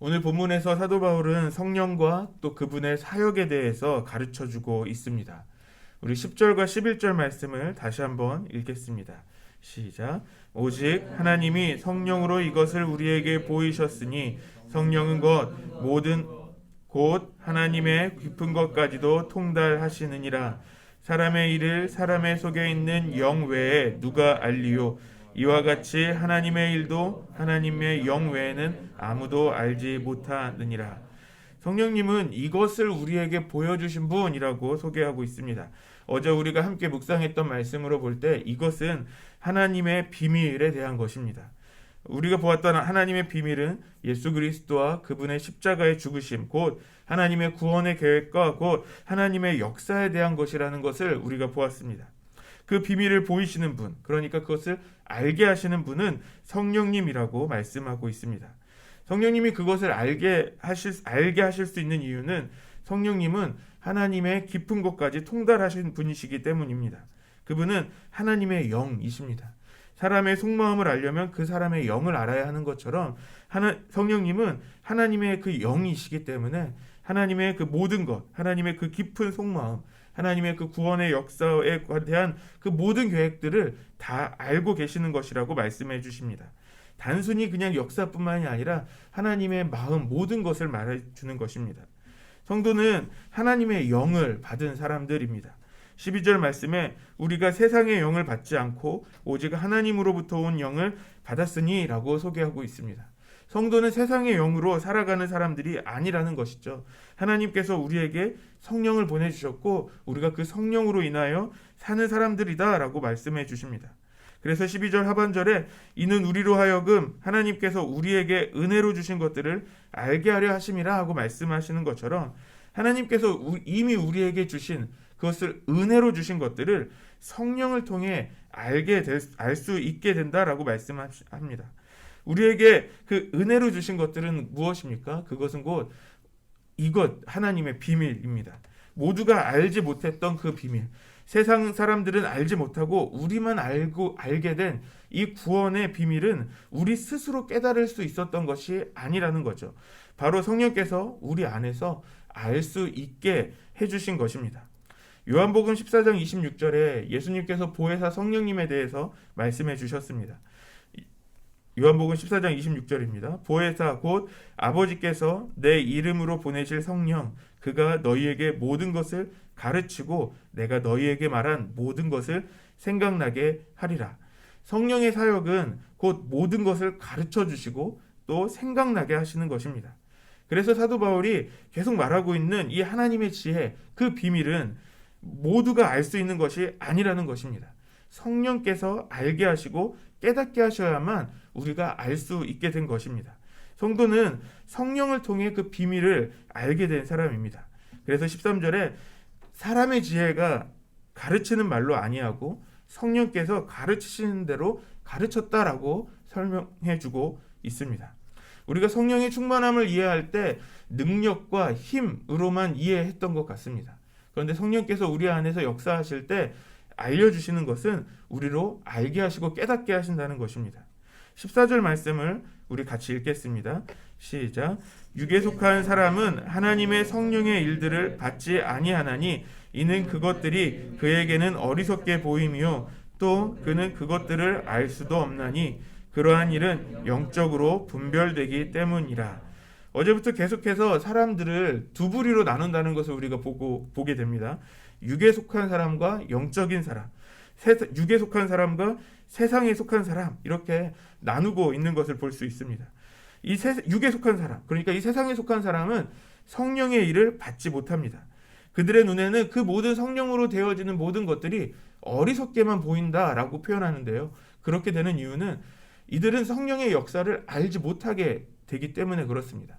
오늘 본문에서 사도 바울은 성령과 또 그분의 사역에 대해서 가르쳐주고 있습니다. 우리 10절과 11절 말씀을 다시 한번 읽겠습니다. 시작. 오직 하나님이 성령으로 이것을 우리에게 보이셨으니 성령은 곧 하나님의 깊은 것까지도 통달하시느니라. 사람의 일을 사람의 속에 있는 영 외에 누가 알리요? 이와 같이 하나님의 일도 하나님의 영 외에는 아무도 알지 못하느니라. 성령님은 이것을 우리에게 보여주신 분이라고 소개하고 있습니다. 어제 우리가 함께 묵상했던 말씀으로 볼 때 이것은 하나님의 비밀에 대한 것입니다. 우리가 보았던 하나님의 비밀은 예수 그리스도와 그분의 십자가의 죽으심, 곧 하나님의 구원의 계획과 곧 하나님의 역사에 대한 것이라는 것을 우리가 보았습니다. 그 비밀을 보이시는 분, 그러니까 그것을 알게 하시는 분은 성령님이라고 말씀하고 있습니다. 성령님이 그것을 알게 하실 수 있는 이유는 성령님은 하나님의 깊은 것까지 통달하신 분이시기 때문입니다. 그분은 하나님의 영이십니다. 사람의 속마음을 알려면 그 사람의 영을 알아야 하는 것처럼 성령님은 하나님의 그 영이시기 때문에 하나님의 그 모든 것, 하나님의 그 깊은 속마음, 하나님의 그 구원의 역사에 대한 그 모든 계획들을 다 알고 계시는 것이라고 말씀해 주십니다. 단순히 그냥 역사뿐만이 아니라 하나님의 마음 모든 것을 말해주는 것입니다. 성도는 하나님의 영을 받은 사람들입니다. 12절 말씀에 우리가 세상의 영을 받지 않고 오직 하나님으로부터 온 영을 받았으니 라고 소개하고 있습니다. 성도는 세상의 영으로 살아가는 사람들이 아니라는 것이죠. 하나님께서 우리에게 성령을 보내주셨고 우리가 그 성령으로 인하여 사는 사람들이다 라고 말씀해 주십니다. 그래서 12절 하반절에 이는 우리로 하여금 하나님께서 우리에게 은혜로 주신 것들을 알게 하려 하심이라 하고 말씀하시는 것처럼 하나님께서 이미 우리에게 주신 그것을 은혜로 주신 것들을 성령을 통해 알 수 있게 된다라고 말씀합니다. 우리에게 그 은혜로 주신 것들은 무엇입니까? 그것은 곧 이것 하나님의 비밀입니다. 모두가 알지 못했던 그 비밀. 세상 사람들은 알지 못하고 우리만 알게 된 이 구원의 비밀은 우리 스스로 깨달을 수 있었던 것이 아니라는 거죠. 바로 성령께서 우리 안에서 알 수 있게 해주신 것입니다. 요한복음 14장 26절에 예수님께서 보혜사 성령님에 대해서 말씀해 주셨습니다. 요한복음 14장 26절입니다. 보혜사 곧 아버지께서 내 이름으로 보내실 성령 그가 너희에게 모든 것을 가르치고 내가 너희에게 말한 모든 것을 생각나게 하리라. 성령의 사역은 곧 모든 것을 가르쳐 주시고 또 생각나게 하시는 것입니다. 그래서 사도 바울이 계속 말하고 있는 이 하나님의 지혜, 그 비밀은 모두가 알 수 있는 것이 아니라는 것입니다. 성령께서 알게 하시고 깨닫게 하셔야만 우리가 알 수 있게 된 것입니다. 성도는 성령을 통해 그 비밀을 알게 된 사람입니다. 그래서 13절에 사람의 지혜가 가르치는 말로 아니하고 성령께서 가르치시는 대로 가르쳤다라고 설명해 주고 있습니다. 우리가 성령의 충만함을 이해할 때 능력과 힘으로만 이해했던 것 같습니다. 그런데 성령께서 우리 안에서 역사하실 때 알려주시는 것은 우리로 알게 하시고 깨닫게 하신다는 것입니다. 14절 말씀을 우리 같이 읽겠습니다. 시작. 육에 속한 사람은 하나님의 성령의 일들을 받지 아니하나니 이는 그것들이 그에게는 어리석게 보임이요 또 그는 그것들을 알 수도 없나니 그러한 일은 영적으로 분별되기 때문이라. 어제부터 계속해서 사람들을 두 부류로 나눈다는 것을 우리가 보게 됩니다. 육에 속한 사람과 영적인 사람, 육에 속한 사람과 세상에 속한 사람 이렇게 나누고 있는 것을 볼 수 있습니다. 이 육에 속한 사람, 그러니까 이 세상에 속한 사람은 성령의 일을 받지 못합니다. 그들의 눈에는 그 모든 성령으로 되어지는 모든 것들이 어리석게만 보인다라고 표현하는데요. 그렇게 되는 이유는 이들은 성령의 역사를 알지 못하게 되기 때문에 그렇습니다.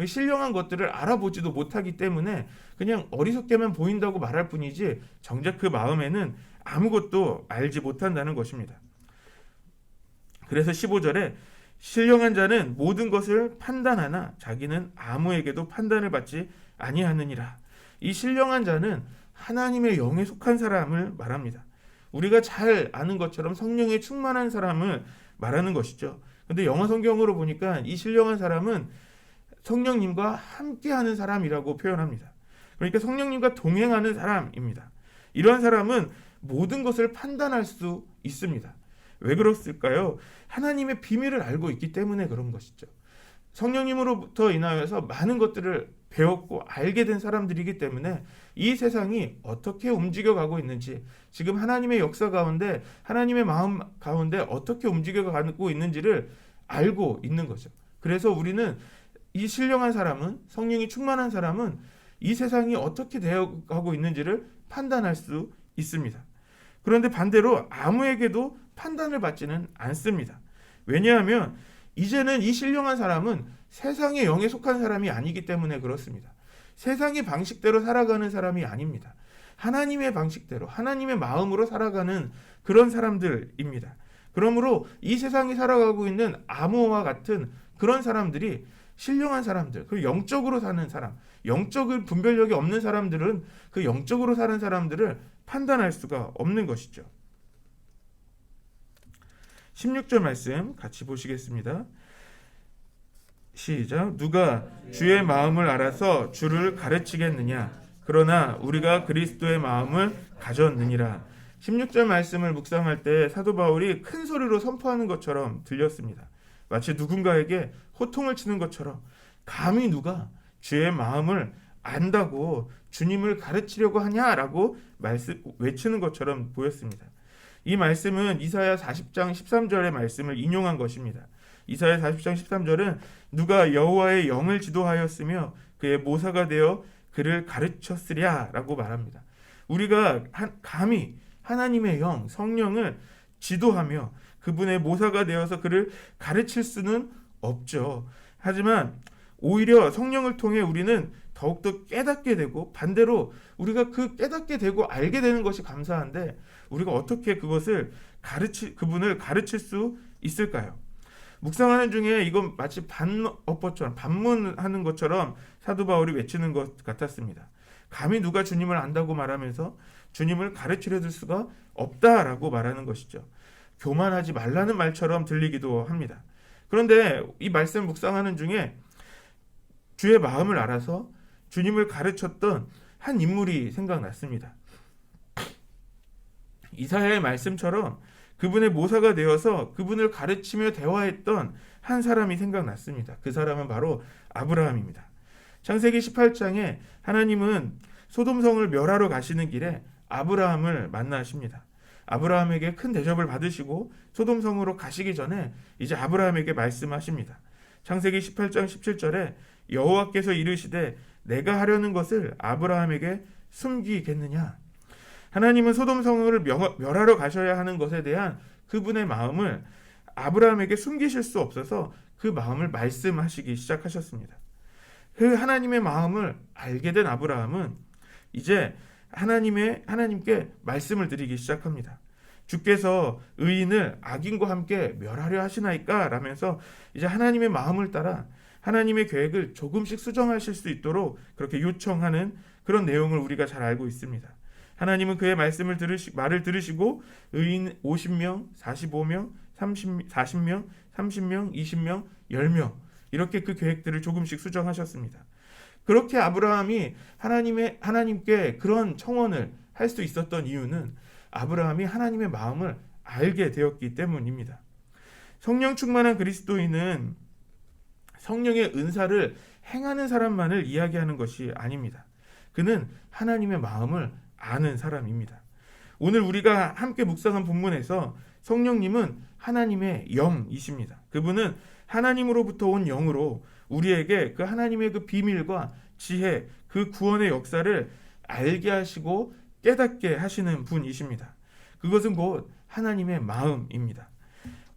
신령한 것들을 알아보지도 못하기 때문에 그냥 어리석게만 보인다고 말할 뿐이지 정작 그 마음에는 아무것도 알지 못한다는 것입니다. 그래서 15절에 신령한 자는 모든 것을 판단하나 자기는 아무에게도 판단을 받지 아니하느니라. 이 신령한 자는 하나님의 영에 속한 사람을 말합니다. 우리가 잘 아는 것처럼 성령에 충만한 사람을 말하는 것이죠. 근데 영어 성경으로 보니까 이 신령한 사람은 성령님과 함께하는 사람이라고 표현합니다. 그러니까 성령님과 동행하는 사람입니다. 이러한 사람은 모든 것을 판단할 수 있습니다. 왜 그렇을까요? 하나님의 비밀을 알고 있기 때문에 그런 것이죠. 성령님으로부터 인하여서 많은 것들을 배웠고 알게 된 사람들이기 때문에 이 세상이 어떻게 움직여가고 있는지, 지금 하나님의 역사 가운데, 하나님의 마음 가운데 어떻게 움직여가고 있는지를 알고 있는 거죠. 그래서 우리는 이 신령한 사람은, 성령이 충만한 사람은 이 세상이 어떻게 되어가고 있는지를 판단할 수 있습니다. 그런데 반대로 아무에게도 판단을 받지는 않습니다. 왜냐하면 이제는 이 신령한 사람은 세상의 영에 속한 사람이 아니기 때문에 그렇습니다. 세상의 방식대로 살아가는 사람이 아닙니다. 하나님의 방식대로, 하나님의 마음으로 살아가는 그런 사람들입니다. 그러므로 이 세상에 살아가고 있는 암호와 같은 그런 사람들이 신령한 사람들, 그 영적으로 사는 사람, 영적인 분별력이 없는 사람들은 그 영적으로 사는 사람들을 판단할 수가 없는 것이죠. 16절 말씀 같이 보시겠습니다. 시작. 누가 주의 마음을 알아서 주를 가르치겠느냐? 그러나 우리가 그리스도의 마음을 가졌느니라. 16절 말씀을 묵상할 때 사도 바울이 큰 소리로 선포하는 것처럼 들렸습니다. 마치 누군가에게 호통을 치는 것처럼, 감히 누가 주의 마음을 안다고 주님을 가르치려고 하냐라고 외치는 것처럼 보였습니다. 이 말씀은 이사야 40장 13절의 말씀을 인용한 것입니다. 이사야 40장 13절은 누가 여호와의 영을 지도하였으며 그의 모사가 되어 그를 가르쳤으랴 라고 말합니다. 우리가 감히 하나님의 영, 성령을 지도하며 그분의 모사가 되어서 그를 가르칠 수는 없죠. 하지만 오히려 성령을 통해 우리는 더욱더 깨닫게 되고, 반대로 우리가 그 깨닫게 되고 알게 되는 것이 감사한데 우리가 어떻게 그것을 그분을 가르칠 수 있을까요? 묵상하는 중에 이건 마치 반어법처럼, 반문하는 것처럼 사도 바울이 외치는 것 같았습니다. 감히 누가 주님을 안다고 말하면서 주님을 가르치려 들 수가 없다라고 말하는 것이죠. 교만하지 말라는 말처럼 들리기도 합니다. 그런데 이 말씀 묵상하는 중에 주의 마음을 알아서 주님을 가르쳤던 한 인물이 생각났습니다. 이사야의 말씀처럼 그분의 모사가 되어서 그분을 가르치며 대화했던 한 사람이 생각났습니다. 그 사람은 바로 아브라함입니다. 창세기 18장에 하나님은 소돔성을 멸하러 가시는 길에 아브라함을 만나십니다. 아브라함에게 큰 대접을 받으시고 소돔성으로 가시기 전에 이제 아브라함에게 말씀하십니다. 창세기 18장 17절에 여호와께서 이르시되 내가 하려는 것을 아브라함에게 숨기겠느냐? 하나님은 소돔성을 멸하러 가셔야 하는 것에 대한 그분의 마음을 아브라함에게 숨기실 수 없어서 그 마음을 말씀하시기 시작하셨습니다. 그 하나님의 마음을 알게 된 아브라함은 이제 하나님께 말씀을 드리기 시작합니다. 주께서 의인을 악인과 함께 멸하려 하시나이까? 라면서 이제 하나님의 마음을 따라 하나님의 계획을 조금씩 수정하실 수 있도록 그렇게 요청하는 그런 내용을 우리가 잘 알고 있습니다. 하나님은 그의 말씀을 말을 들으시고 의인 50명, 45명, 40명, 30명, 20명, 10명 이렇게 그 계획들을 조금씩 수정하셨습니다. 그렇게 아브라함이 하나님께 그런 청원을 할 수 있었던 이유는 아브라함이 하나님의 마음을 알게 되었기 때문입니다. 성령 충만한 그리스도인은 성령의 은사를 행하는 사람만을 이야기하는 것이 아닙니다. 그는 하나님의 마음을 아는 사람입니다. 오늘 우리가 함께 묵상한 본문에서 성령님은 하나님의 영이십니다. 그분은 하나님으로부터 온 영으로 우리에게 그 하나님의 그 비밀과 지혜, 그 구원의 역사를 알게 하시고 깨닫게 하시는 분이십니다. 그것은 곧 하나님의 마음입니다.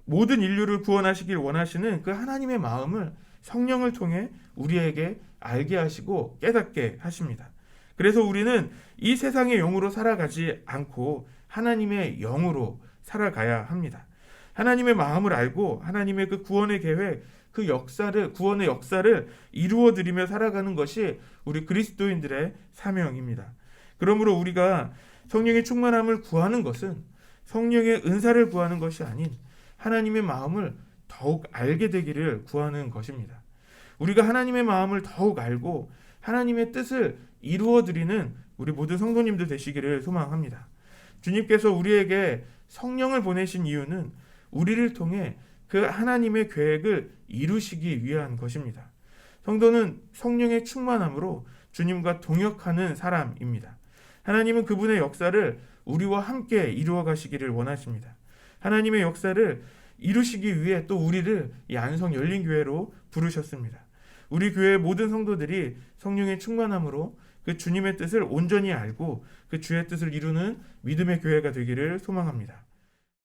모든 인류를 구원하시길 원하시는 그 하나님의 마음을 성령을 통해 우리에게 알게 하시고 깨닫게 하십니다. 그래서 우리는 이 세상의 영으로 살아가지 않고 하나님의 영으로 살아가야 합니다. 하나님의 마음을 알고 하나님의 그 구원의 계획, 그 역사를, 구원의 역사를 이루어드리며 살아가는 것이 우리 그리스도인들의 사명입니다. 그러므로 우리가 성령의 충만함을 구하는 것은 성령의 은사를 구하는 것이 아닌 하나님의 마음을 더욱 알게 되기를 구하는 것입니다. 우리가 하나님의 마음을 더욱 알고 하나님의 뜻을 이루어드리는 우리 모든 성도님들 되시기를 소망합니다. 주님께서 우리에게 성령을 보내신 이유는 우리를 통해 그 하나님의 계획을 이루시기 위한 것입니다. 성도는 성령의 충만함으로 주님과 동역하는 사람입니다. 하나님은 그분의 역사를 우리와 함께 이루어 가시기를 원하십니다. 하나님의 역사를 이루시기 위해 또 우리를 이 안성 열린교회로 부르셨습니다. 우리 교회의 모든 성도들이 성령의 충만함으로 그 주님의 뜻을 온전히 알고 그 주의 뜻을 이루는 믿음의 교회가 되기를 소망합니다.